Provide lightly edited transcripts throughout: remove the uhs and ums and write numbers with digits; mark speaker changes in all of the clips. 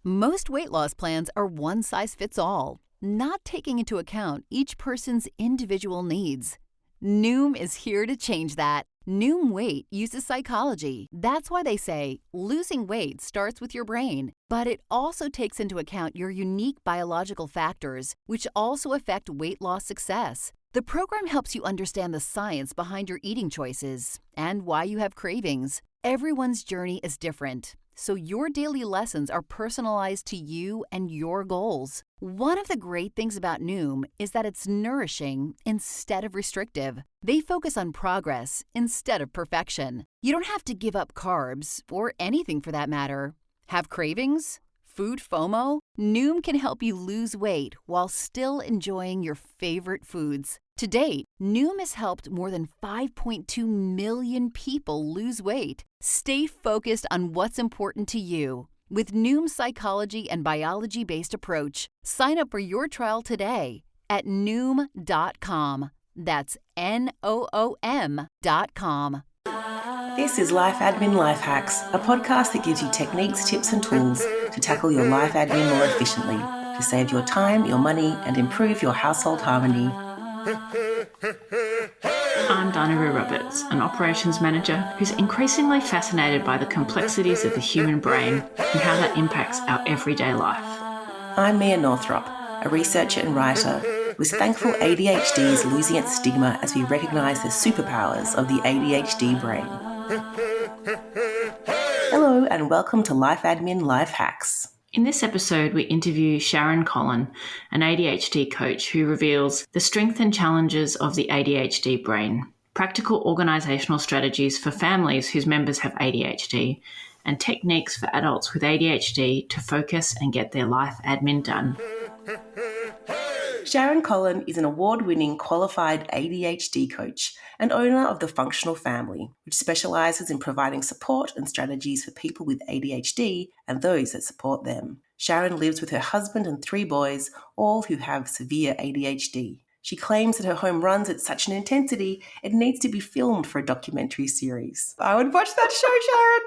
Speaker 1: Most weight loss plans are one size fits all, not taking into account each person's individual needs. Noom is here to change that. Noom Weight uses psychology. That's why they say losing weight starts with your brain. But it also takes into account your unique biological factors, which also affect weight loss success. The program helps you understand the science behind your eating choices and why you have cravings. Everyone's journey is different, so your daily lessons are personalized to you and your goals. One of the great things about Noom is that it's nourishing instead of restrictive. They focus on progress instead of perfection. You don't have to give up carbs, or anything for that matter. Have cravings? Food FOMO? Noom can help you lose weight while still enjoying your favorite foods. To date, Noom has helped more than 5.2 million people lose weight. Stay focused on what's important to you with Noom's psychology and biology-based approach. Sign up for your trial today at Noom.com. That's Noom.com.
Speaker 2: This is Life Admin Life Hacks, a podcast that gives you techniques, tips and tools to tackle your life admin more efficiently, to save your time, your money and improve your household harmony.
Speaker 3: I'm Dinah Rue Roberts, an operations manager who's increasingly fascinated by the complexities of the human brain and how that impacts our everyday life.
Speaker 2: I'm Mia Northrop, a researcher and writer who's thankful ADHD is losing its stigma as we recognise the superpowers of the ADHD brain. Hello and welcome to Life Admin Life Hacks.
Speaker 3: In this episode, we interview Sharon Collon, an ADHD coach who reveals the strengths and challenges of the ADHD brain, practical organisational strategies for families whose members have ADHD, and techniques for adults with ADHD to focus and get their life admin done.
Speaker 2: Sharon Collon is an award-winning qualified ADHD coach and owner of The Functional Family, which specialises in providing support and strategies for people with ADHD and those that support them. Sharon lives with her husband and 3 boys, all who have severe ADHD. She claims that her home runs at such an intensity it needs to be filmed for a documentary series. I would watch that show, Sharon!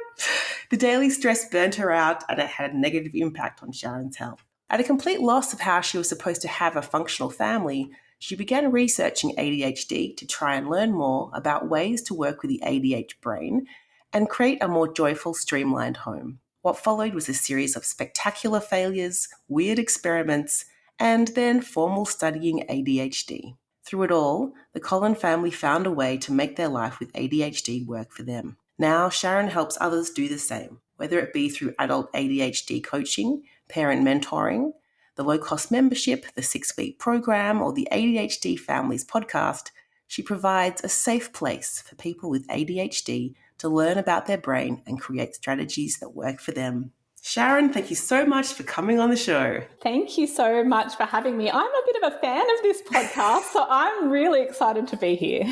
Speaker 2: The daily stress burnt her out and it had a negative impact on Sharon's health. At a complete loss of how she was supposed to have a functional family, she began researching ADHD to try and learn more about ways to work with the ADHD brain and create a more joyful, streamlined home. What followed was a series of spectacular failures, weird experiments, and then formal studying ADHD. Through it all, the Collon family found a way to make their life with ADHD work for them. Now, Sharon helps others do the same, whether it be through adult ADHD coaching, parent mentoring, the low-cost membership, the 6-week program, or the ADHD Families podcast. She provides a safe place for people with ADHD to learn about their brain and create strategies that work for them. Sharon, thank you so much for coming on the show.
Speaker 4: Thank you so much for having me. I'm a bit of a fan of this podcast, so I'm really excited to be here.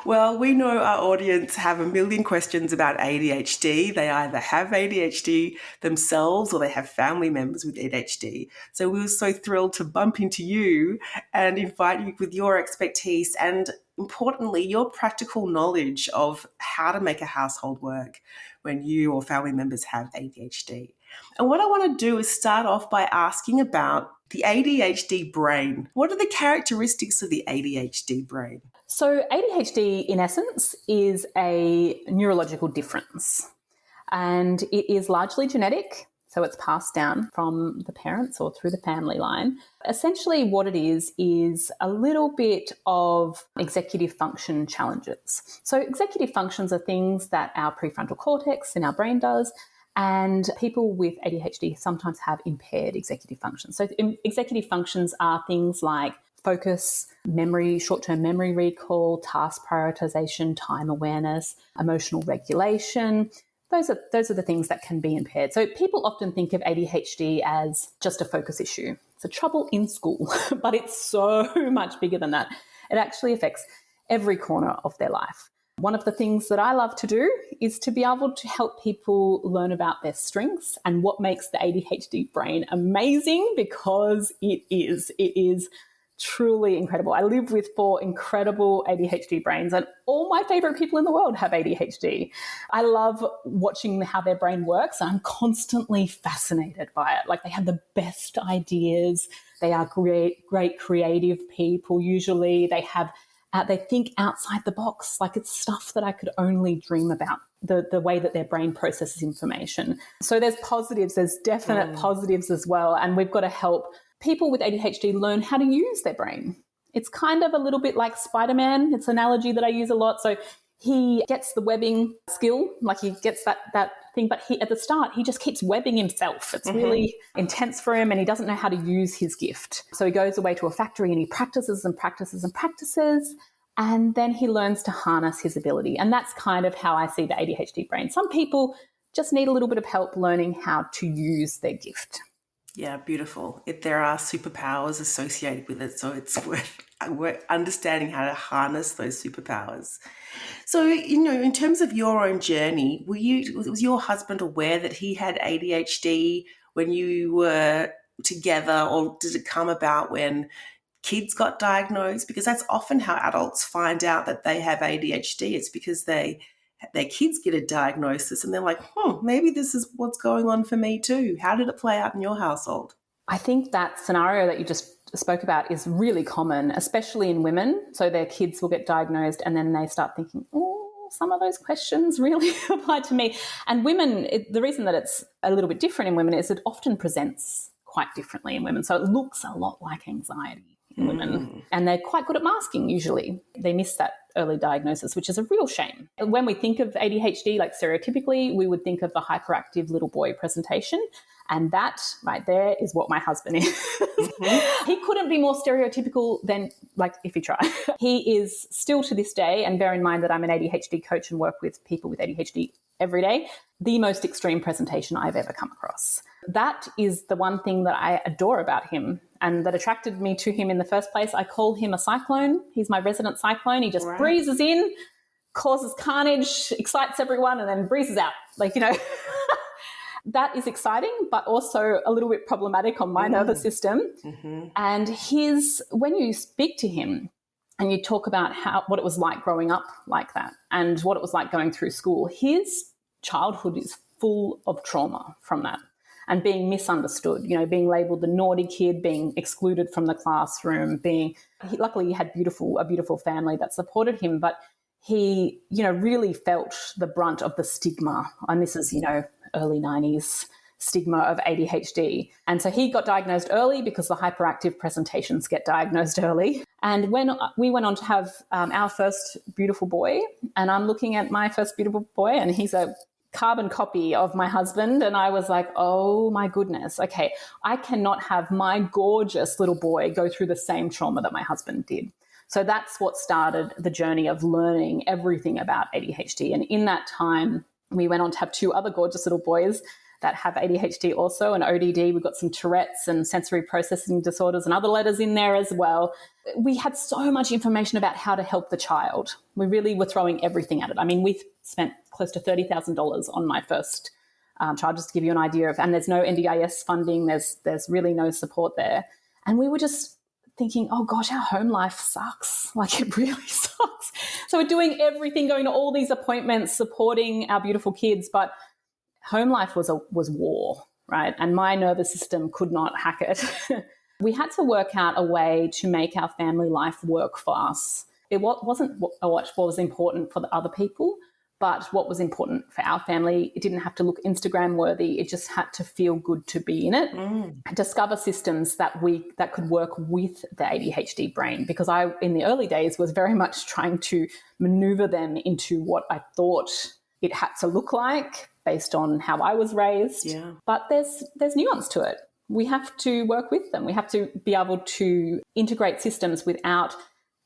Speaker 2: Well, we know our audience have a million questions about ADHD. They either have ADHD themselves or they have family members with ADHD. So we were so thrilled to bump into you and invite you with your expertise and, importantly, your practical knowledge of how to make a household work when you or family members have ADHD. And what I want to do is start off by asking about the ADHD brain. What are the characteristics of the ADHD brain?
Speaker 4: So ADHD, in essence, is a neurological difference, and it is largely genetic. So it's passed down from the parents or through the family line. Essentially what it is a little bit of executive function challenges. So executive functions are things that our prefrontal cortex in our brain does, and people with ADHD sometimes have impaired executive functions. So executive functions are things like focus, memory, short-term memory recall, task prioritization, time awareness, emotional regulation. Those are the things that can be impaired. So people often think of ADHD as just a focus issue. It's a trouble in school, but it's so much bigger than that. It actually affects every corner of their life. One of the things that I love to do is to be able to help people learn about their strengths and what makes the ADHD brain amazing, because it is truly incredible. I live with 4 incredible ADHD brains, and all my favorite people in the world have ADHD. I love watching how their brain works. I'm constantly fascinated by it. Like, they have the best ideas. They are great creative people. Usually they think outside the box. Like, it's stuff that I could only dream about, the way that their brain processes information. So there's positives, there's definite positives as well. And we've got to help people with ADHD learn how to use their brain. It's kind of a little bit like Spider-Man. It's an analogy that I use a lot. So he gets the webbing skill, like he gets that thing, but at the start, he just keeps webbing himself. It's really intense for him, and he doesn't know how to use his gift. So he goes away to a factory and he practices and practices and practices, and then he learns to harness his ability. And that's kind of how I see the ADHD brain. Some people just need a little bit of help learning how to use their gift.
Speaker 2: Yeah, beautiful. There are superpowers associated with it, so it's worth understanding how to harness those superpowers. So, in terms of your own journey, was your husband aware that he had ADHD when you were together, or did it come about when kids got diagnosed? Because that's often how adults find out that they have ADHD. It's because their kids get a diagnosis and they're like, maybe this is what's going on for me too. How did it play out in your household?
Speaker 4: I think that scenario that you just spoke about is really common, especially in women. So their kids will get diagnosed and then they start thinking, some of those questions really apply to me. And women, the reason that it's a little bit different in women is it often presents quite differently in women. So it looks a lot like anxiety in women. And they're quite good at masking usually. They miss that early diagnosis, which is a real shame. When we think of ADHD, like stereotypically, we would think of the hyperactive little boy presentation. And that right there is what my husband is. He couldn't be more stereotypical than, like, if he tried. He is still to this day, and bear in mind that I'm an ADHD coach and work with people with ADHD every day, the most extreme presentation I've ever come across. That is the one thing that I adore about him and that attracted me to him in the first place. I call him a cyclone. He's my resident cyclone. He just breezes in, causes carnage, excites everyone, and then breezes out. That is exciting, but also a little bit problematic on my nervous system. And when you speak to him and you talk about what it was like growing up like that and what it was like going through school, his childhood is full of trauma from that and being misunderstood, being labelled the naughty kid, being excluded from the classroom, luckily he had a beautiful family that supported him, but he, really felt the brunt of the stigma. And this is, early 90s stigma of ADHD. And so he got diagnosed early because the hyperactive presentations get diagnosed early. And when we went on to have our first beautiful boy, and I'm looking at my first beautiful boy, and he's a carbon copy of my husband, and I was like, oh my goodness, okay, I cannot have my gorgeous little boy go through the same trauma that my husband did. So that's what started the journey of learning everything about ADHD. And in that time, we went on to have 2 other gorgeous little boys that have ADHD also, and ODD. We've got some Tourette's and sensory processing disorders and other letters in there as well. We had so much information about how to help the child. We really were throwing everything at it. I mean, we spent close to $30,000 on my first child, just to give you an idea of, and there's no NDIS funding. There's really no support there. And we were just thinking, oh gosh, our home life sucks. Like, it really sucks. So we're doing everything, going to all these appointments, supporting our beautiful kids, but home life was war, right? And my nervous system could not hack it. We had to work out a way to make our family life work for us. It wasn't what was important for the other people, but what was important for our family. It didn't have to look Instagram worthy. It just had to feel good to be in it. Discover systems that could work with the ADHD brain, because I, in the early days, was very much trying to maneuver them into what I thought it had to look like based on how I was raised. Yeah. But there's nuance to it. We have to work with them. We have to be able to integrate systems without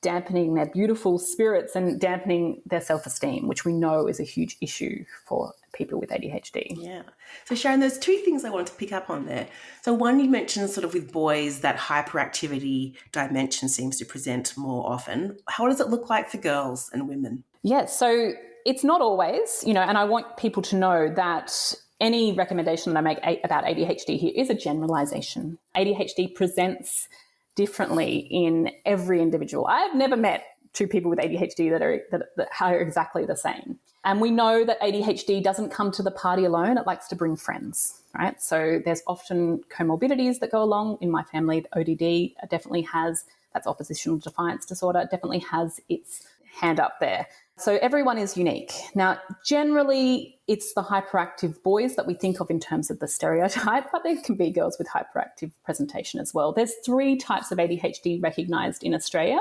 Speaker 4: dampening their beautiful spirits and dampening their self-esteem, which we know is a huge issue for people with ADHD.
Speaker 2: Yeah. So Sharon, there's 2 things I wanted to pick up on there. So one, you mentioned sort of with boys that hyperactivity dimension seems to present more often. How does it look like for girls and women?
Speaker 4: Yes. So it's not always, and I want people to know that any recommendation that I make about ADHD here is a generalization. ADHD presents differently in every individual. I've never met two people with ADHD that are exactly the same. And we know that ADHD doesn't come to the party alone. It likes to bring friends, right? So there's often comorbidities that go along. In my family, the ODD definitely has, that's oppositional defiance disorder, definitely has its hand up there. So everyone is unique. Now, generally, it's the hyperactive boys that we think of in terms of the stereotype, but there can be girls with hyperactive presentation as well. There's 3 types of ADHD recognised in Australia.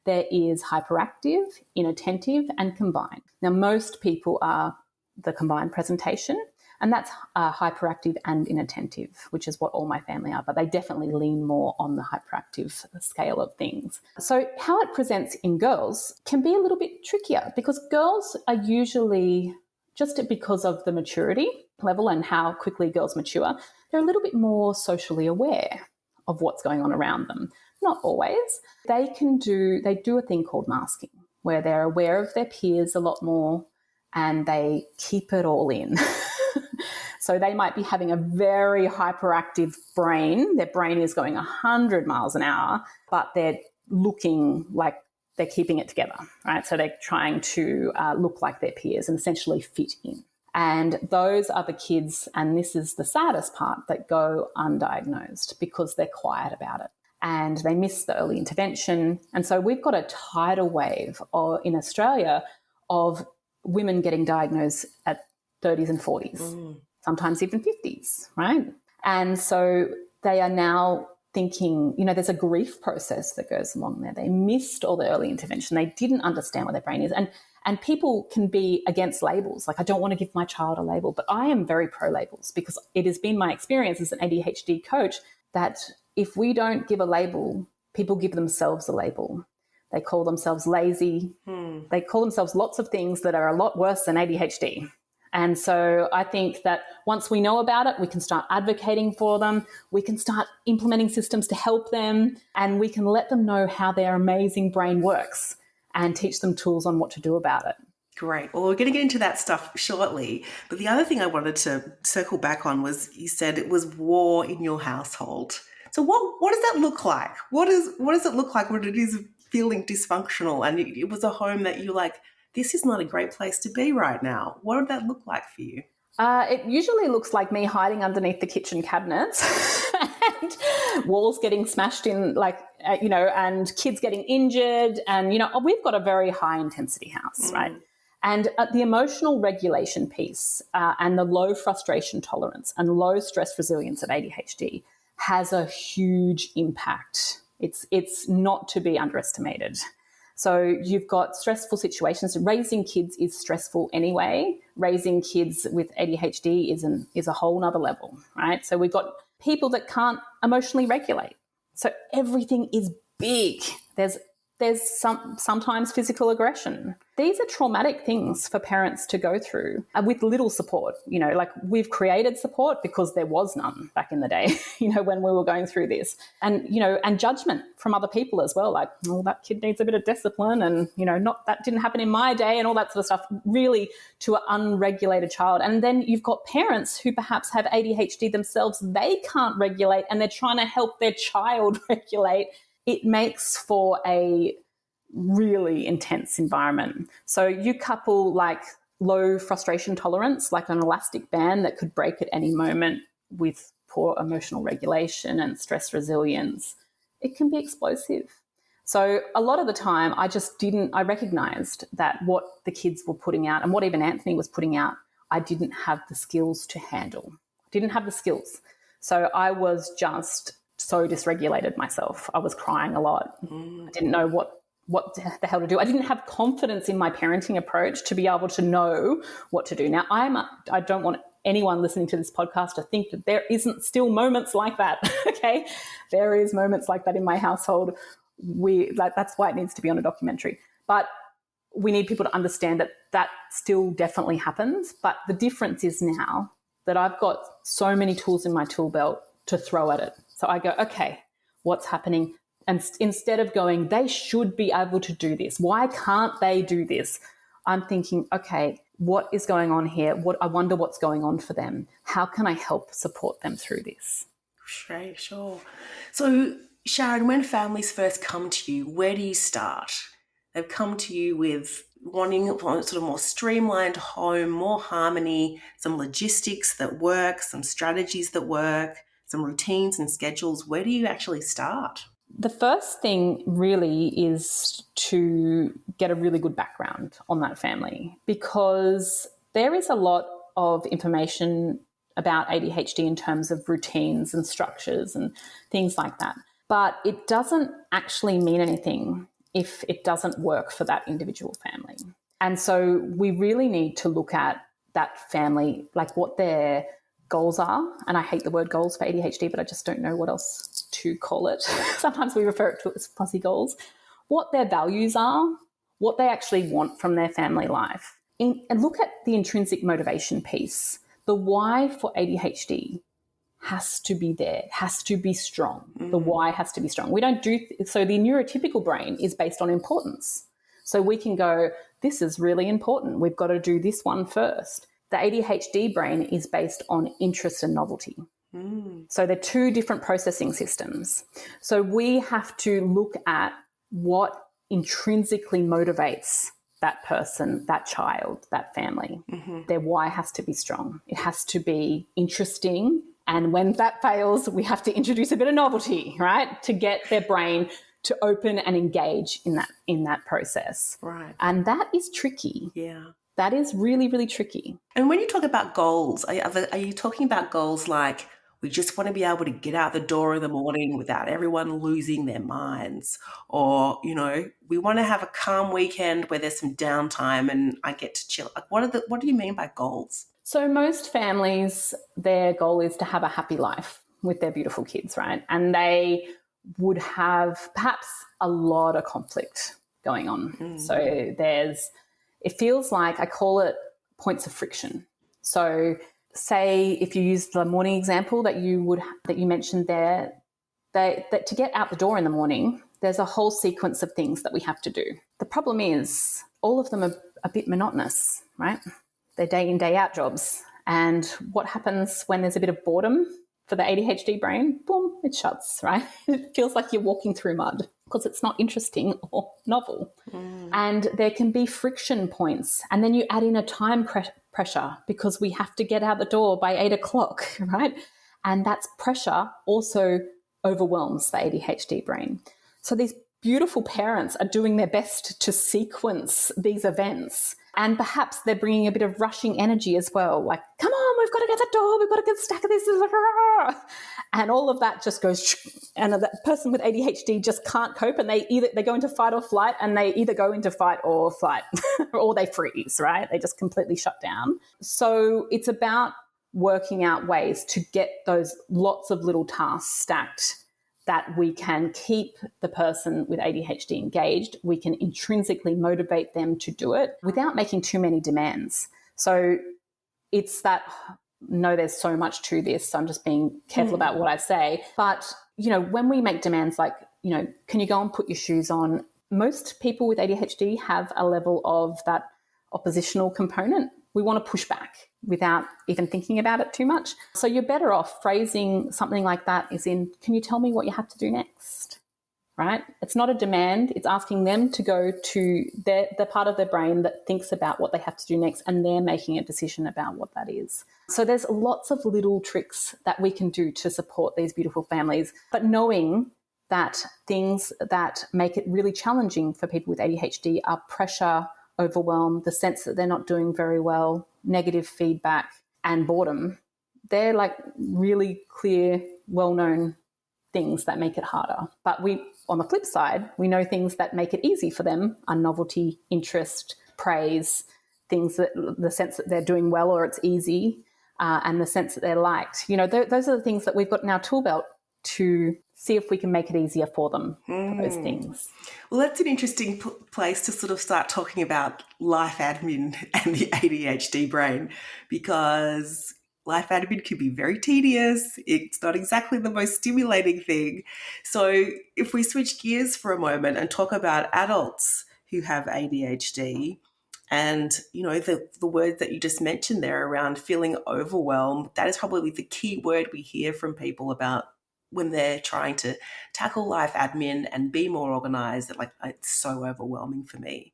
Speaker 4: There is hyperactive, inattentive, and combined. Now, most people are the combined presentation, and that's hyperactive and inattentive, which is what all my family are, but they definitely lean more on the hyperactive scale of things. So how it presents in girls can be a little bit trickier because girls are usually, just because of the maturity level and how quickly girls mature, they're a little bit more socially aware of what's going on around them. Not always. They do a thing called masking, where they're aware of their peers a lot more and they keep it all in. So they might be having a very hyperactive brain. Their brain is going 100 miles an hour, but they're looking like they're keeping it together, right? So they're trying to look like their peers and essentially fit in. And those are the kids, and this is the saddest part, that go undiagnosed because they're quiet about it and they miss the early intervention. And so we've got a tidal wave in Australia of women getting diagnosed at 30s and 40s, sometimes even 50s, right? And so they are now thinking, there's a grief process that goes along there. They missed all the early intervention. They didn't understand what their brain is. And people can be against labels. Like, I don't want to give my child a label, but I am very pro labels because it has been my experience as an ADHD coach that if we don't give a label, people give themselves a label. They call themselves lazy. They call themselves lots of things that are a lot worse than ADHD. And so I think that once we know about it, we can start advocating for them. We can start implementing systems to help them, and we can let them know how their amazing brain works and teach them tools on what to do about it.
Speaker 2: Great. Well, we're going to get into that stuff shortly. But the other thing I wanted to circle back on was you said it was war in your household. So what does that look like? What does it look like when it is feeling dysfunctional and it was a home that you're like, this is not a great place to be right now? What did that look like for you?
Speaker 4: It usually looks like me hiding underneath the kitchen cabinets and walls getting smashed in, and kids getting injured. And, we've got a very high intensity house, right? And the emotional regulation piece and the low frustration tolerance and low stress resilience of ADHD has a huge impact. It's not to be underestimated. So you've got stressful situations. Raising kids is stressful anyway. Raising kids with ADHD is a whole nother level, right? So we've got people that can't emotionally regulate. So everything is big. There's sometimes physical aggression. These are traumatic things for parents to go through with little support. We've created support because there was none back in the day, when we were going through this. And, and judgment from other people as well, like, oh, that kid needs a bit of discipline and, that didn't happen in my day and all that sort of stuff, really to an unregulated child. And then you've got parents who perhaps have ADHD themselves. They can't regulate and they're trying to help their child regulate. It makes for a really intense environment. So you couple low frustration tolerance, like an elastic band that could break at any moment, with poor emotional regulation and stress resilience, it can be explosive. So a lot of the time I recognized that what the kids were putting out and what even Anthony was putting out, I didn't have the skills to handle. Didn't have the skills. So I was just so dysregulated myself. I was crying a lot. I didn't know what the hell to do. I didn't have confidence in my parenting approach to be able to know what to do. Now, I don't want anyone listening to this podcast to think that there isn't still moments like that, okay? There is moments like that in my household. That's why it needs to be on a documentary. But we need people to understand that still definitely happens. But the difference is now that I've got so many tools in my tool belt to throw at it. So I go, okay, what's happening? And instead of going, they should be able to do this. Why can't they do this? I'm thinking, okay, what is going on here? I wonder what's going on for them. How can I help support them through this?
Speaker 2: Sure. So Sharon, when families first come to you, where do you start? They've come to you with wanting a sort of more streamlined home, more harmony, some logistics that work, some strategies that work, some routines and schedules. Where do you actually start?
Speaker 4: The first thing really is to get a really good background on that family, because there is a lot of information about ADHD in terms of routines and structures and things like that. But it doesn't actually mean anything if it doesn't work for that individual family. And so we really need to look at that family, like what their goals are. And I hate the word goals for ADHD, but I just don't know what else to call it. Sometimes we refer it to as fuzzy goals. What their values are, what they actually want from their family life. And look at the intrinsic motivation piece. The why for ADHD has to be there, has to be strong. The why has to be strong. We don't do, so the neurotypical brain is based on importance. So we can go, this is really important. We've got to do this one first. The ADHD brain is based on interest and novelty. So they're two different processing systems. So we have to look at what intrinsically motivates that person, that child, that family. Their why has to be strong. It has to be interesting. And when that fails, we have to introduce a bit of novelty, right, to get their brain to open and engage in that process.
Speaker 2: Right.
Speaker 4: And that is tricky.
Speaker 2: Yeah.
Speaker 4: That is really, really tricky.
Speaker 2: And when you talk about goals, are you talking about goals like we just want to be able to get out the door in the morning without everyone losing their minds? Or, we want to have a calm weekend where there's some downtime and I get to chill. Like, what do you mean by goals?
Speaker 4: So most families, their goal is to have a happy life with their beautiful kids, right? And they would have perhaps a lot of conflict going on. So it feels like, I call it points of friction. So say if you use the morning example that you mentioned there, that to get out the door in the morning, there's a whole sequence of things that we have to do. The problem is all of them are a bit monotonous, right? They're day in, day out jobs. And what happens when there's a bit of boredom for the ADHD brain? Boom, it shuts, right? It feels like you're walking through mud because it's not interesting or novel. And there can be friction points. And then you add in a time pressure because we have to get out the door by 8 o'clock, right? And that's pressure also overwhelms the ADHD brain. So these beautiful parents are doing their best to sequence these events. And perhaps they're bringing a bit of rushing energy as well. Like, come on, we've got to get the door. We've got to get a stack of this. And all of that just goes, and that person with ADHD just can't cope. And they go into fight or flight, and they either go into fight or flight or they freeze, right? They just completely shut down. So it's about working out ways to get those lots of little tasks stacked that we can keep the person with ADHD engaged. We can intrinsically motivate them to do it without making too many demands. So it's that, no, there's so much to this, so I'm just being careful about what I say. But, when we make demands like, can you go and put your shoes on? Most people with ADHD have a level of that oppositional component. We want to push back without even thinking about it too much. So you're better off phrasing something like that is in, can you tell me what you have to do next? Right? It's not a demand. It's asking them to go to the part of their brain that thinks about what they have to do next, and they're making a decision about what that is. So there's lots of little tricks that we can do to support these beautiful families, but knowing that things that make it really challenging for people with ADHD are pressure, overwhelm, the sense that they're not doing very well, negative feedback, and boredom. They're like really clear, well-known things that make it harder. But on the flip side, we know things that make it easy for them are novelty, interest, praise, things that the sense that they're doing well or it's easy, and the sense that they're liked. Those are the things that we've got in our tool belt to see if we can make it easier for them, for those things.
Speaker 2: Well, that's an interesting place to sort of start talking about life admin and the ADHD brain, because life admin can be very tedious. It's not exactly the most stimulating thing. So if we switch gears for a moment and talk about adults who have ADHD, and, the word that you just mentioned there around feeling overwhelmed, that is probably the key word we hear from people about when they're trying to tackle life admin and be more organised, that it's so overwhelming for me.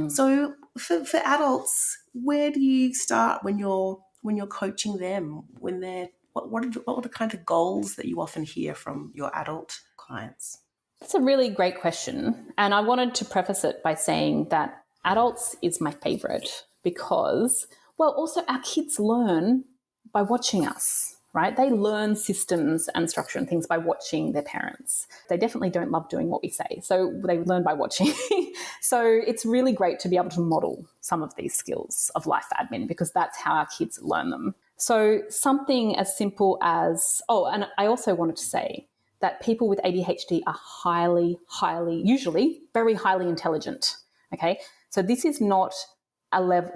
Speaker 2: So for adults, where do you start when you're coaching them? When they're what are the kind of goals that you often hear from your adult clients?
Speaker 4: That's a really great question. And I wanted to preface it by saying that adults is my favorite because, well, also our kids learn by watching us, right? They learn systems and structure and things by watching their parents. They definitely don't love doing what we say. So they learn by watching. So it's really great to be able to model some of these skills of life admin because that's how our kids learn them. So something as simple as, and I also wanted to say, that people with ADHD are usually very highly intelligent. Okay, so this is not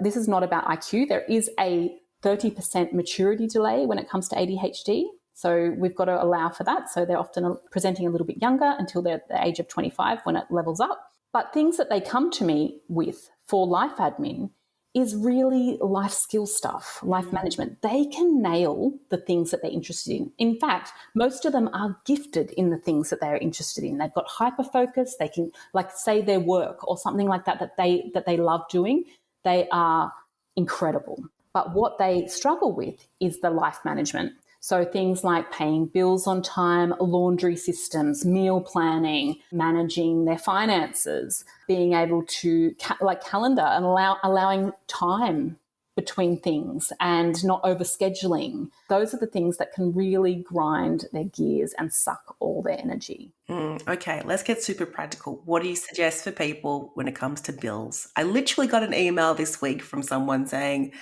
Speaker 4: this is not about IQ. There is a 30% maturity delay when it comes to ADHD. So we've got to allow for that. So they're often presenting a little bit younger until they're at the age of 25 when it levels up. But things that they come to me with for life admin is really life skill stuff, life management. They can nail the things that they're interested in. In fact, most of them are gifted in the things that they're interested in. They've got hyper focus. They can, say their work or something like that they love doing. They are incredible. But what they struggle with is the life management. So things like paying bills on time, laundry systems, meal planning, managing their finances, being able to calendar and allowing time between things and not overscheduling. Those are the things that can really grind their gears and suck all their energy.
Speaker 2: Okay, let's get super practical. What do you suggest for people when it comes to bills? I literally got an email this week from someone saying,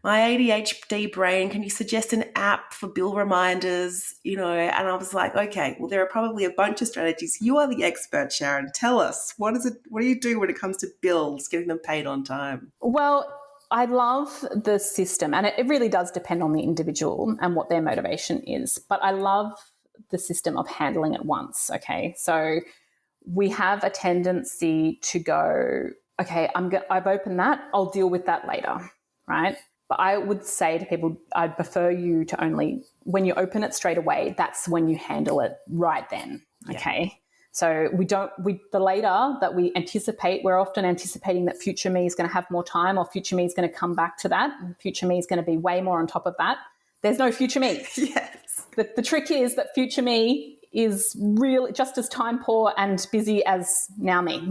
Speaker 2: my ADHD brain, can you suggest an app for bill reminders? And I was like, okay, well, there are probably a bunch of strategies. You are the expert, Sharon. Tell us, what do you do when it comes to bills, getting them paid on time?
Speaker 4: Well, I love the system, and it really does depend on the individual and what their motivation is. But I love the system of handling it once, okay? So we have a tendency to go, okay, I've opened that, I'll deal with that later, right? But I would say to people, I'd prefer you to only, when you open it straight away, that's when you handle it right then, okay? Yeah. So the later that we anticipate, we're often anticipating that future me is going to have more time or future me is going to come back to that. And future me is going to be way more on top of that. There's no future me.
Speaker 2: Yes.
Speaker 4: The trick is that future me is really just as time poor and busy as now me.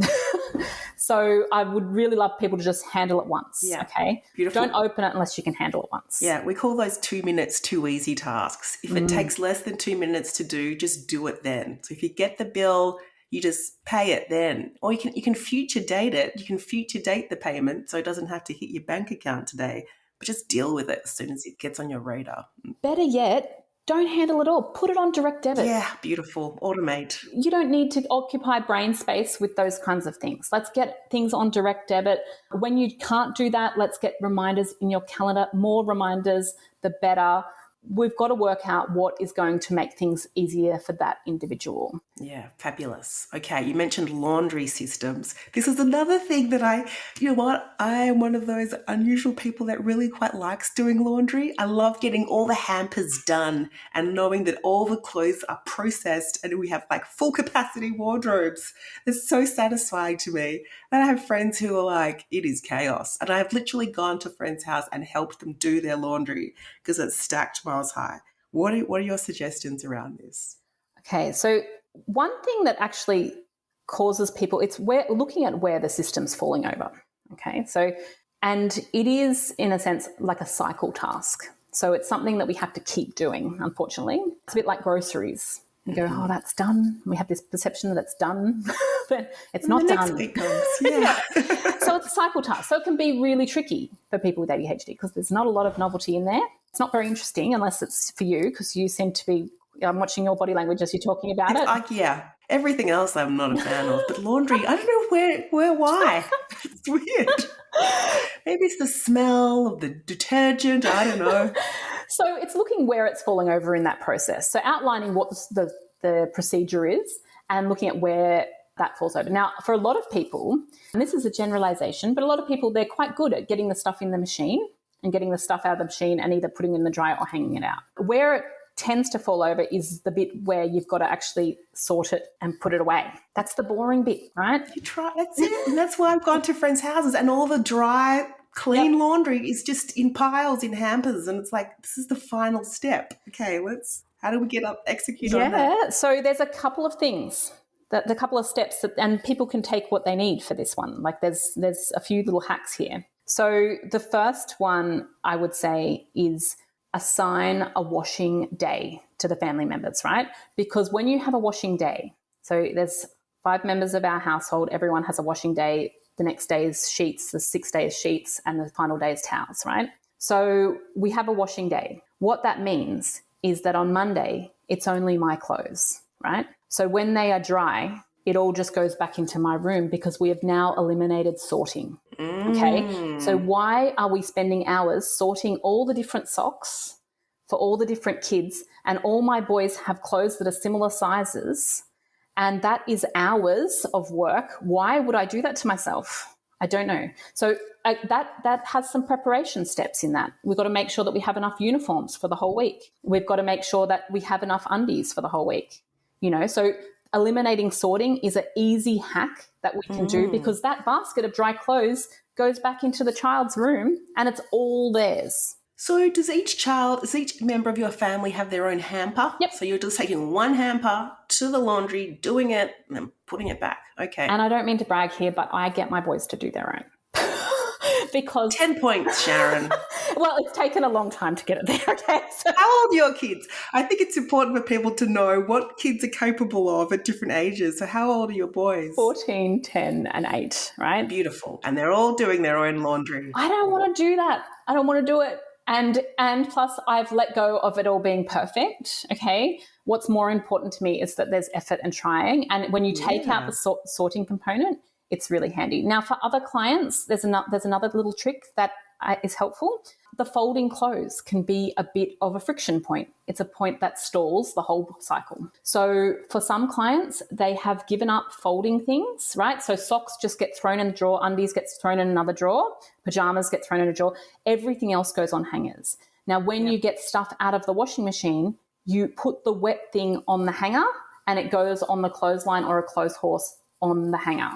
Speaker 4: So I would really love people to just handle it once, okay?
Speaker 2: Beautiful.
Speaker 4: Don't open it unless you can handle it once.
Speaker 2: Yeah, we call those 2 minutes too easy tasks. If it takes less than 2 minutes to do, just do it then. So if you get the bill, you just pay it then. Or you can future date it. You can future date the payment so it doesn't have to hit your bank account today, but just deal with it as soon as it gets on your radar.
Speaker 4: Better yet, don't handle it all. Put it on direct debit.
Speaker 2: Yeah, beautiful. Automate.
Speaker 4: You don't need to occupy brain space with those kinds of things. Let's get things on direct debit. When you can't do that, let's get reminders in your calendar. More reminders, the better. We've got to work out what is going to make things easier for that individual.
Speaker 2: Yeah, fabulous. Okay, you mentioned laundry systems. This is another thing that I am one of those unusual people that really quite likes doing laundry. I love getting all the hampers done and knowing that all the clothes are processed and we have full capacity wardrobes. It's so satisfying to me. And I have friends who are like, it is chaos. And I've literally gone to friends' house and helped them do their laundry because it's stacked miles high. What are your suggestions around this?
Speaker 4: Okay, so one thing that actually causes people, we're looking at where the system's falling over. Okay, so, and it is in a sense like a cycle task. So it's something that we have to keep doing, unfortunately. It's a bit like groceries. You go, oh, that's done. We have this perception that it's done, but it's not done.
Speaker 2: Next week comes, yeah.
Speaker 4: So it's a cycle task. So it can be really tricky for people with ADHD because there's not a lot of novelty in there. It's not very interesting unless it's for you because you seem to be, I'm watching your body language as you're talking about it.
Speaker 2: Yeah. Everything else I'm not a fan of, but laundry, I don't know why. It's weird. Maybe it's the smell of the detergent. I don't know.
Speaker 4: So it's looking where it's falling over in that process. So outlining what the procedure is and looking at where that falls over. Now, for a lot of people, and this is a generalization, but a lot of people, they're quite good at getting the stuff in the machine and getting the stuff out of the machine and either putting it in the dryer or hanging it out. Where it tends to fall over is the bit where you've got to actually sort it and put it away. That's the boring bit, right?
Speaker 2: You try, that's it. And that's why I've gone to friends' houses and all the dry, clean laundry is just in piles, in hampers. And it's like, this is the final step. Okay, how do we execute on that?
Speaker 4: Yeah, so there's a couple of things. The couple of steps and people can take what they need for this one. Like there's a few little hacks here. So the first one I would say is assign a washing day to the family members, right? Because when you have a washing day, so there's 5 members of our household, everyone has a washing day. The next day is sheets, the 6 days sheets, and the final day is towels, right? So we have a washing day. What that means is that on Monday, it's only my clothes, right? So when they are dry, it all just goes back into my room because we have now eliminated sorting. Okay, so why are we spending hours sorting all the different socks for all the different kids, and all my boys have clothes that are similar sizes, and that is hours of work? Why would I do that to myself? I don't know. So that has some preparation steps in that. We've got to make sure that we have enough uniforms for the whole week. We've got to make sure that we have enough undies for the whole week. So eliminating sorting is an easy hack that we can do, because that basket of dry clothes goes back into the child's room and it's all theirs.
Speaker 2: So does each member of your family have their own hamper?
Speaker 4: Yep.
Speaker 2: So you're just taking one hamper to the laundry, doing it, and then putting it back. Okay.
Speaker 4: And I don't mean to brag here, but I get my boys to do their own. Because
Speaker 2: 10 points, Sharon.
Speaker 4: Well, it's taken a long time to get it there, okay? So,
Speaker 2: How old are your kids? I think it's important for people to know what kids are capable of at different ages. So how old are your boys?
Speaker 4: 14, 10 and 8, right?
Speaker 2: Beautiful. And they're all doing their own laundry.
Speaker 4: I don't want to do that. I don't want to do it. And plus I've let go of it all being perfect, okay? What's more important to me is that there's effort and trying. And when you take out the sorting component, it's really handy. Now, for other clients, there's another little trick that is helpful. The folding clothes can be a bit of a friction point. It's a point that stalls the whole cycle. So for some clients, they have given up folding things, right? So socks just get thrown in a drawer, undies gets thrown in another drawer, pajamas get thrown in a drawer, everything else goes on hangers. Now, when you get stuff out of the washing machine, you put the wet thing on the hanger and it goes on the clothesline or a clothes horse on the hanger.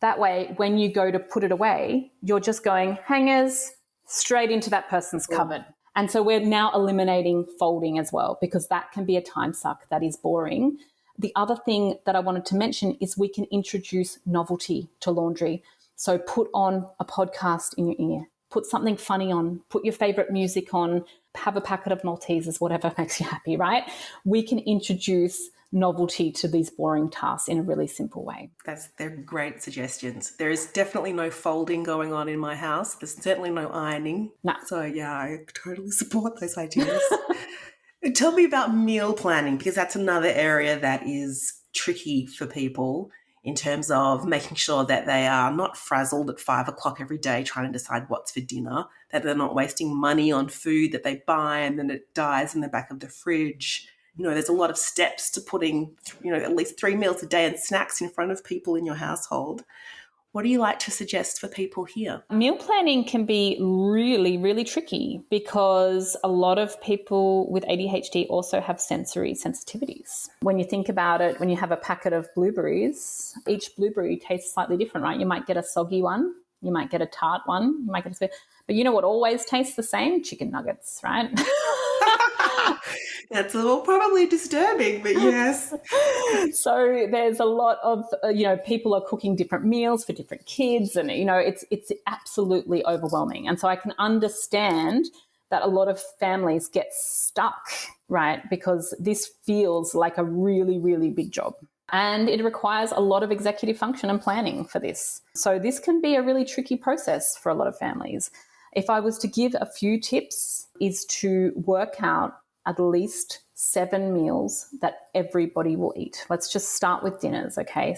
Speaker 4: That way, when you go to put it away, you're just going hangers straight into that person's cupboard. And so we're now eliminating folding as well, because that can be a time suck that is boring. The other thing that I wanted to mention is we can introduce novelty to laundry. So put on a podcast in your ear, put something funny on, put your favorite music on, have a packet of Maltesers, whatever makes you happy, right? We can introduce novelty to these boring tasks in a really simple way.
Speaker 2: They're great suggestions. There is definitely no folding going on in my house. There's certainly no ironing.
Speaker 4: No.
Speaker 2: So yeah, I totally support those ideas. Tell me about meal planning, because that's another area that is tricky for people in terms of making sure that they are not frazzled at 5 o'clock every day trying to decide what's for dinner, that they're not wasting money on food that they buy and then it dies in the back of the fridge. There's a lot of steps to putting, at least 3 meals a day and snacks in front of people in your household. What do you like to suggest for people here?
Speaker 4: Meal planning can be really, really tricky because a lot of people with ADHD also have sensory sensitivities. When you think about it, when you have a packet of blueberries, each blueberry tastes slightly different, right? You might get a soggy one, you might get a tart one, you might get a... But you know what always tastes the same? Chicken nuggets, right?
Speaker 2: That's all probably disturbing, but yes.
Speaker 4: So there's a lot of, people are cooking different meals for different kids and, it's absolutely overwhelming. And so I can understand that a lot of families get stuck, right? Because this feels like a really, really big job. And it requires a lot of executive function and planning for this. So this can be a really tricky process for a lot of families. If I was to give a few tips, is to work out at least 7 meals that everybody will eat. Let's just start with dinners, okay?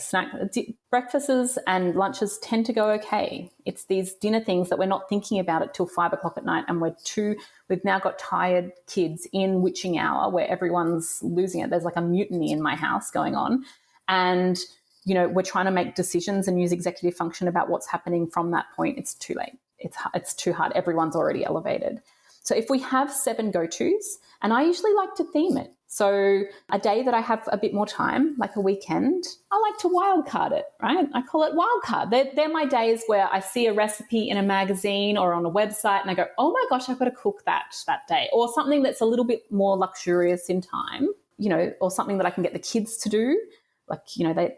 Speaker 4: Breakfasts and lunches tend to go okay. It's these dinner things that we're not thinking about it till 5 o'clock at night, and we've now got tired kids in witching hour where everyone's losing it. There's like a mutiny in my house going on. And, we're trying to make decisions and use executive function about what's happening from that point. It's too late. It's too hard. Everyone's already elevated. So if we have 7 go-tos, and I usually like to theme it. So a day that I have a bit more time, like a weekend, I like to wildcard it, right? I call it wildcard. They're my days where I see a recipe in a magazine or on a website and I go, oh my gosh, I've got to cook that day. Or something that's a little bit more luxurious in time, or something that I can get the kids to do. Like,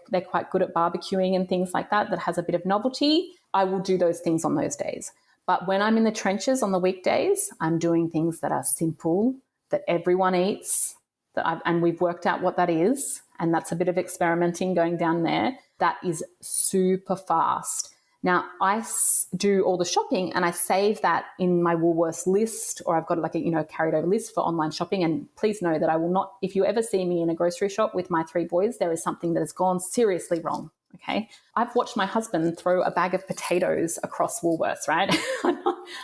Speaker 4: they're quite good at barbecuing and things like that has a bit of novelty. I will do those things on those days. But when I'm in the trenches on the weekdays, I'm doing things that are simple, that everyone eats, and we've worked out what that is, and that's a bit of experimenting going down there. That is super fast. Now, I do all the shopping and I save that in my Woolworths list, or I've got like a carried over list for online shopping. And please know that I will not, if you ever see me in a grocery shop with my 3 boys, there is something that has gone seriously wrong. Okay. I've watched my husband throw a bag of potatoes across Woolworths, right?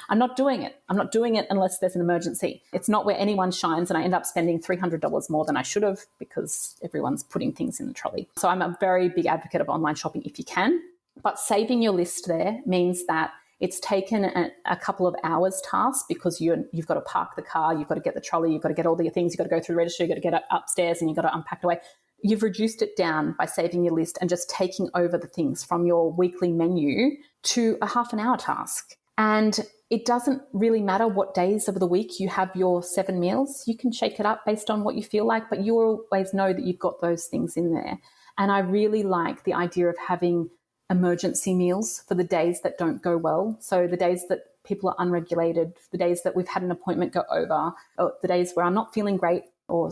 Speaker 4: I'm not doing it. I'm not doing it unless there's an emergency. It's not where anyone shines and I end up spending $300 more than I should have because everyone's putting things in the trolley. So I'm a very big advocate of online shopping if you can. But saving your list there means that it's taken a couple of hours task because you've got to park the car, you've got to get the trolley, you've got to get all the things, you've got to go through the register, you've got to get it upstairs and you've got to unpack it away. You've reduced it down by saving your list and just taking over the things from your weekly menu to a half an hour task. And it doesn't really matter what days of the week you have your 7 meals. You can shake it up based on what you feel like, but you always know that you've got those things in there. And I really like the idea of having emergency meals for the days that don't go well. So the days that people are unregulated, the days that we've had an appointment go over, or the days where I'm not feeling great, or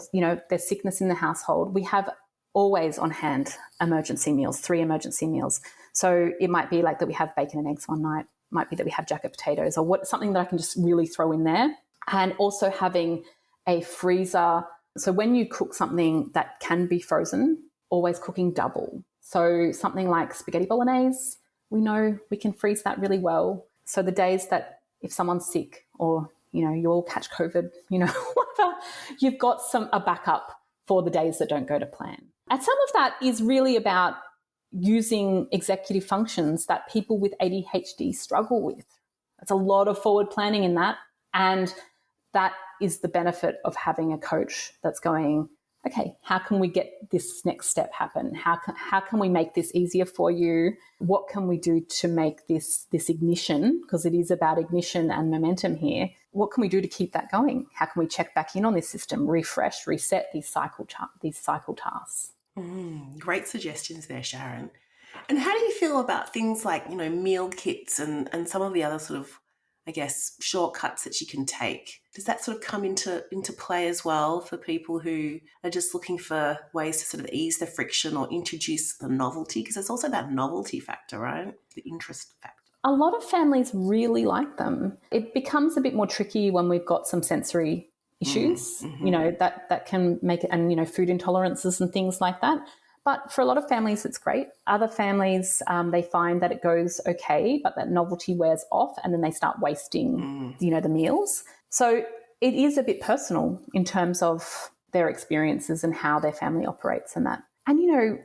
Speaker 4: there's sickness in the household, we have always on hand emergency meals, 3 emergency meals. So it might be like that we have bacon and eggs one night, might be that we have jacket potatoes, or something that I can just really throw in there. And also having a freezer. So when you cook something that can be frozen, always cooking double. So something like spaghetti bolognese, we know we can freeze that really well. So the days that if someone's sick or, you all catch COVID, whatever, you've got a backup for the days that don't go to plan. And some of that is really about using executive functions that people with ADHD struggle with. It's a lot of forward planning in that. And that is the benefit of having a coach that's going, okay, how can we get this next step happen? How can we make this easier for you? What can we do to make this ignition, because it is about ignition and momentum here. What can we do to keep that going? How can we check back in on this system, refresh, reset these cycle tasks?
Speaker 2: Great suggestions there, Sharon. And how do you feel about things like, meal kits and some of the other sort of, I guess, shortcuts that you can take? Does that sort of come into play as well for people who are just looking for ways to sort of ease the friction or introduce the novelty? Because it's also that novelty factor, right? The interest factor.
Speaker 4: A lot of families really like them. It becomes a bit more tricky when we've got some sensory issues, that can make it, and, food intolerances and things like that. But for a lot of families, it's great. Other families, they find that it goes okay, but that novelty wears off and then they start wasting, the meals. So it is a bit personal in terms of their experiences and how their family operates and that. And,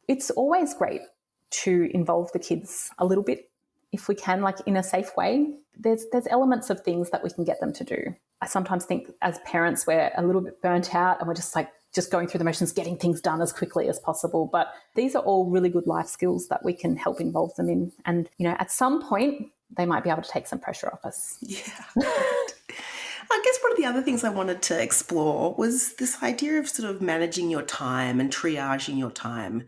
Speaker 4: it's always great to involve the kids a little bit if we can, like in a safe way. There's elements of things that we can get them to do. I sometimes think as parents, we're a little bit burnt out and we're just going through the motions, getting things done as quickly as possible. But these are all really good life skills that we can help involve them in. And, at some point, they might be able to take some pressure off us.
Speaker 2: Yeah. I guess one of the other things I wanted to explore was this idea of sort of managing your time and triaging your time.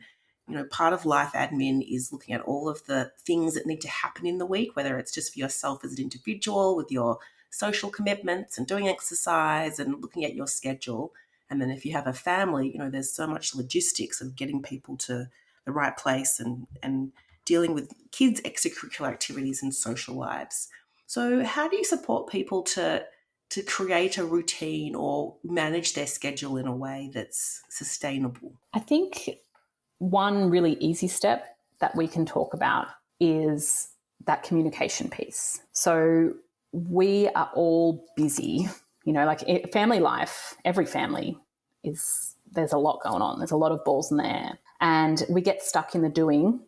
Speaker 2: Part of life admin is looking at all of the things that need to happen in the week, whether it's just for yourself as an individual with your social commitments and doing exercise and looking at your schedule. And then if you have a family, there's so much logistics of getting people to the right place and dealing with kids' extracurricular activities and social lives. So how do you support people to create a routine or manage their schedule in a way that's sustainable?
Speaker 4: I think one really easy step that we can talk about is that communication piece. So we are all busy, like family life, every family there's a lot going on. There's a lot of balls in the air and we get stuck in the doing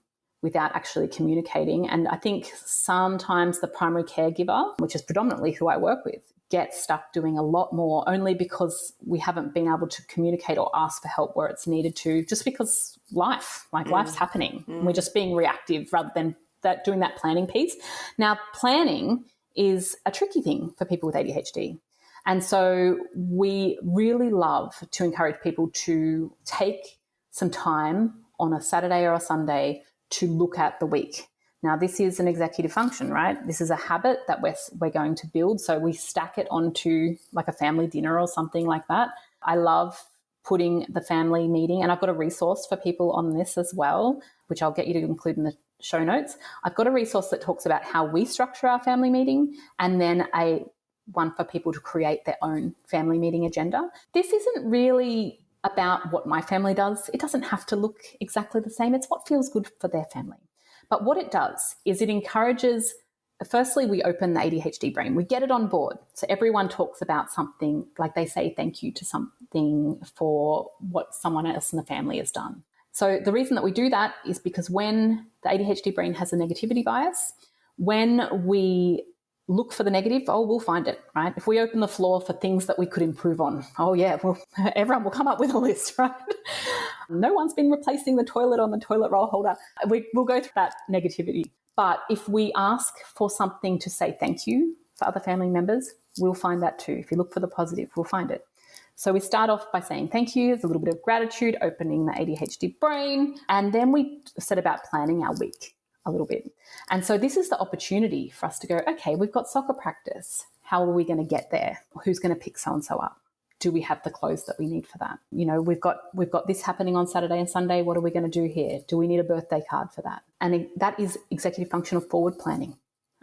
Speaker 4: without actually communicating. And I think sometimes the primary caregiver, which is predominantly who I work with, get stuck doing a lot more only because we haven't been able to communicate or ask for help where it's needed to, just because life's happening. We're just being reactive rather than doing that planning piece. Now, planning is a tricky thing for people with ADHD. And so we really love to encourage people to take some time on a Saturday or a Sunday to look at the week. Now, this is an executive function, right? This is a habit that we're going to build. So we stack it onto like a family dinner or something like that. I love putting the family meeting, and I've got a resource for people on this as well, which I'll get you to include in the show notes. I've got a resource that talks about how we structure our family meeting, and then one for people to create their own family meeting agenda. This isn't really about what my family does. It doesn't have to look exactly the same. It's what feels good for their family. But what it does is it encourages, firstly, we open the ADHD brain. We get it on board. So everyone talks about something, like they say thank you to something for what someone else in the family has done. So the reason that we do that is because when the ADHD brain has a negativity bias, when we look for the negative, we'll find it, right? If we open the floor for things that we could improve on, everyone will come up with a list, right? No one's been replacing the toilet on the toilet roll holder. We'll go through that negativity. But if we ask for something to say thank you for other family members, we'll find that too. If you look for the positive, we'll find it. So we start off by saying thank you. There's a little bit of gratitude, opening the ADHD brain, and then we set about planning our week a little bit. And so this is the opportunity for us to go, okay, we've got soccer practice. How are we going to get there? Who's going to pick so-and-so up? Do we have the clothes that we need for that? You know, we've got this happening on Saturday and Sunday. What are we going to do here? Do we need a birthday card for that? And that is executive functional forward planning.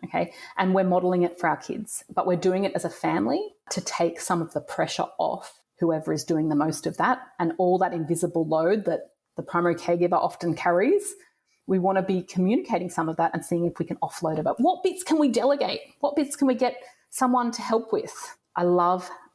Speaker 4: Okay. And we're modeling it for our kids, but we're doing it as a family to take some of the pressure off whoever is doing the most of that and all that invisible load that the primary caregiver often carries. We want to be communicating some of that and seeing if we can offload it. But what bits can we delegate? What bits can we get someone to help with?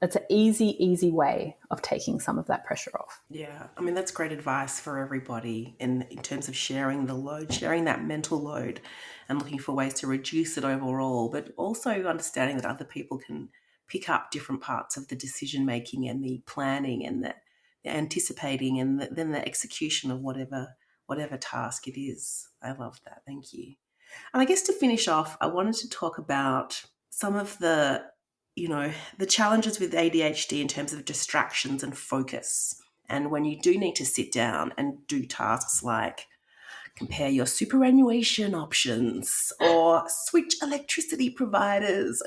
Speaker 4: It's an easy way of taking some of that pressure off.
Speaker 2: Yeah, I mean, that's great advice for everybody in terms of sharing the load, sharing that mental load and looking for ways to reduce it overall, but also understanding that other people can pick up different parts of the decision-making and the planning and the anticipating and then the execution of whatever task it is. I love that. Thank you. And I guess to finish off, I wanted to talk about some of the challenges with ADHD in terms of distractions and focus. And when you do need to sit down and do tasks like compare your superannuation options or switch electricity providers,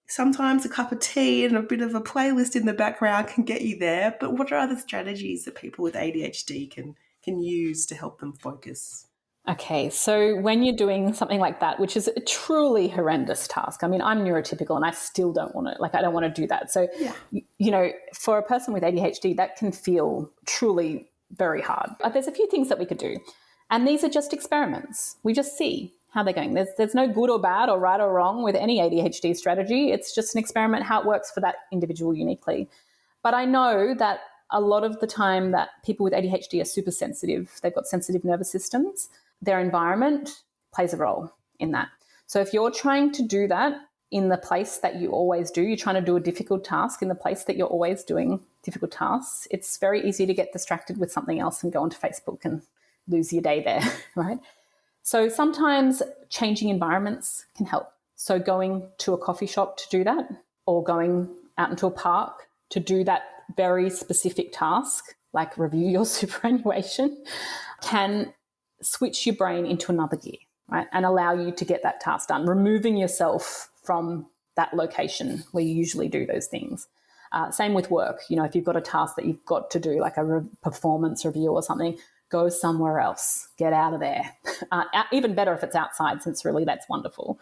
Speaker 2: sometimes a cup of tea and a bit of a playlist in the background can get you there. But what are other strategies that people with ADHD can use to help them focus?
Speaker 4: Okay, so when you're doing something like that, which is a truly horrendous task, I mean, I'm neurotypical and I still don't want to, I don't want to do that. So, for a person with ADHD, that can feel truly very hard. But there's a few things that we could do. And these are just experiments. We just see how they're going. There's no good or bad or right or wrong with any ADHD strategy. It's just an experiment, how it works for that individual uniquely. But I know that a lot of the time that people with ADHD are super sensitive. They've got sensitive nervous systems. Their environment plays a role in that. So if you're trying to do that in the place that you always do, you're trying to do a difficult task in the place that you're always doing difficult tasks, it's very easy to get distracted with something else and go onto Facebook and lose your day there, right? So sometimes changing environments can help. So going to a coffee shop to do that, or going out into a park to do that very specific task, like review your superannuation, can switch your brain into another gear, right? And allow you to get that task done, removing yourself from that location where you usually do those things. Same with work. If you've got a task that you've got to do, like a performance review or something, go somewhere else, get out of there. Even better if it's outside, since really that's wonderful.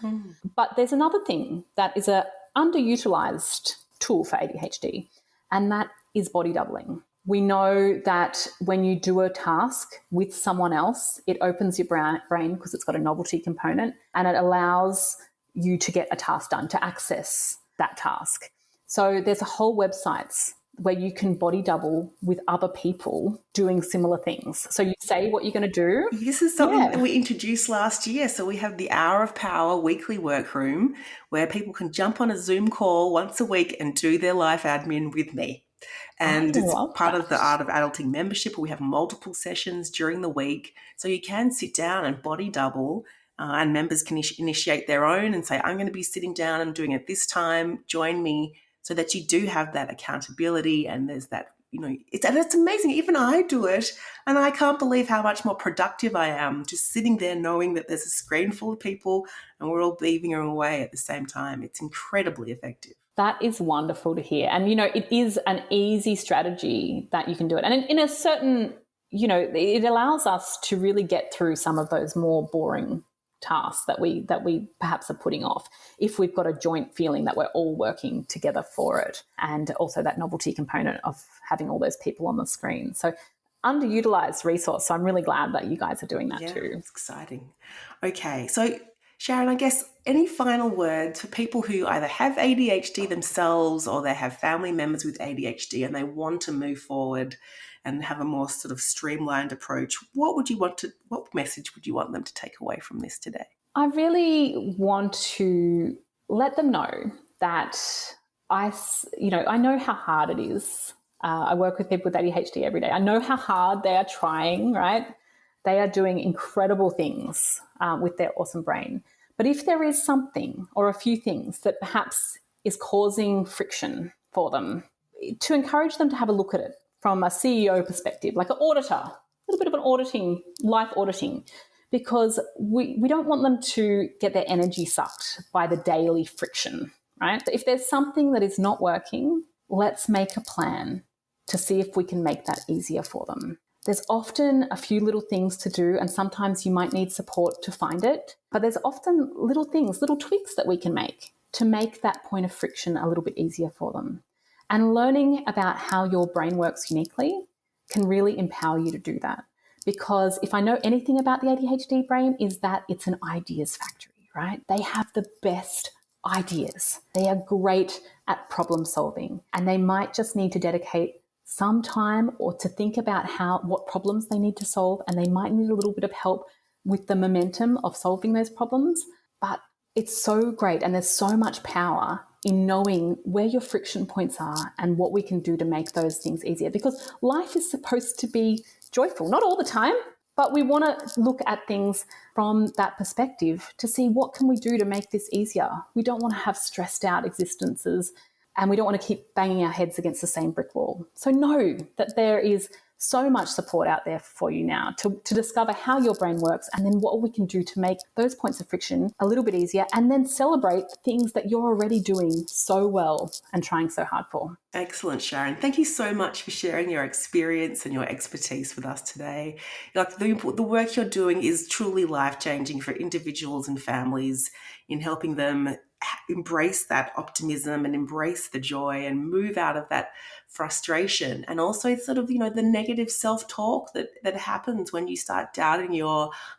Speaker 4: But there's another thing that is a underutilized tool for ADHD, and that is body doubling. We know that when you do a task with someone else, it opens your brain because it's got a novelty component, and it allows you to get a task done, to access that task. So there's a whole websites where you can body double with other people doing similar things. So you say what you're going to do.
Speaker 2: This is something that we introduced last year. So we have the Hour of Power weekly workroom where people can jump on a Zoom call once a week and do their life admin with me. And it's part of the Art of Adulting membership. We have multiple sessions during the week. So you can sit down and body double, and members can initiate their own and say, I'm going to be sitting down and doing it this time. Join me, so that you do have that accountability, and there's that, it's amazing. Even I do it, and I can't believe how much more productive I am just sitting there knowing that there's a screen full of people and we're all beaving away at the same time. It's incredibly effective.
Speaker 4: That is wonderful to hear. And, it is an easy strategy that you can do it. And in a certain, it allows us to really get through some of those more boring tasks that we perhaps are putting off if we've got a joint feeling that we're all working together for it, and also that novelty component of having all those people on the screen. So underutilized resource. So I'm really glad that you guys are doing that too.
Speaker 2: It's exciting. Okay, so Sharon, I guess any final words for people who either have ADHD themselves or they have family members with ADHD and they want to move forward and have a more sort of streamlined approach? What message would you want them to take away from this today?
Speaker 4: I really want to let them know that I know how hard it is. I work with people with ADHD every day. I know how hard they are trying, right? They are doing incredible things with their awesome brain. But if there is something or a few things that perhaps is causing friction for them, to encourage them to have a look at it from a CEO perspective, like an auditor, a little bit of an life auditing, because we don't want them to get their energy sucked by the daily friction, right? If there's something that is not working, let's make a plan to see if we can make that easier for them. There's often a few little things to do, and sometimes you might need support to find it, but there's often little things, little tweaks that we can make to make that point of friction a little bit easier for them. And learning about how your brain works uniquely can really empower you to do that. Because if I know anything about the ADHD brain, is that it's an ideas factory, right? They have the best ideas. They are great at problem solving, and they might just need to dedicate some time or to think about what problems they need to solve, and they might need a little bit of help with the momentum of solving those problems. But it's so great, and there's so much power in knowing where your friction points are and what we can do to make those things easier, because life is supposed to be joyful, not all the time, but we want to look at things from that perspective to see what can we do to make this easier. We don't want to have stressed out existences, and we don't want to keep banging our heads against the same brick wall. So know that there is so much support out there for you now to discover how your brain works, and then what we can do to make those points of friction a little bit easier, and then celebrate things that you're already doing so well and trying so hard for.
Speaker 2: Excellent, Sharon. Thank you so much for sharing your experience and your expertise with us today. The work you're doing is truly life-changing for individuals and families in helping them embrace that optimism and embrace the joy and move out of that frustration, and also sort of, the negative self-talk that happens when you start doubting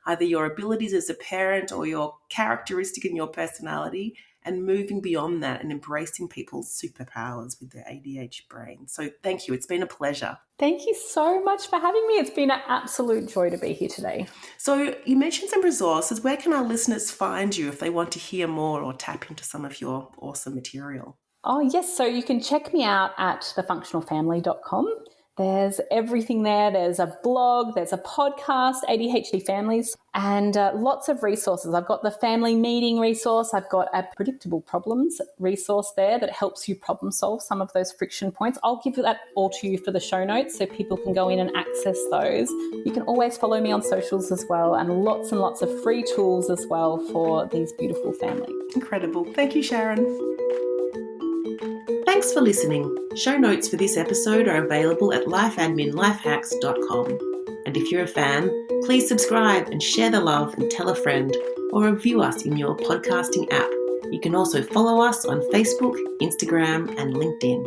Speaker 2: either your abilities as a parent or your characteristic in your personality, and moving beyond that and embracing people's superpowers with their ADHD brain. So thank you. It's been a pleasure.
Speaker 4: Thank you so much for having me. It's been an absolute joy to be here today.
Speaker 2: So you mentioned some resources. Where can our listeners find you if they want to hear more or tap into some of your awesome material?
Speaker 4: Oh, yes. So you can check me out at thefunctionalfamily.com. There's everything there. There's a blog, there's a podcast, ADHD Families, and lots of resources. I've got the family meeting resource. I've got a predictable problems resource there that helps you problem solve some of those friction points. I'll give that all to you for the show notes so people can go in and access those. You can always follow me on socials as well, and lots of free tools as well for these beautiful families.
Speaker 2: Incredible. Thank you, Sharon. Thanks for listening. Show notes for this episode are available at lifeadminlifehacks.com. And if you're a fan, please subscribe and share the love and tell a friend, or review us in your podcasting app. You can also follow us on Facebook, Instagram, and LinkedIn.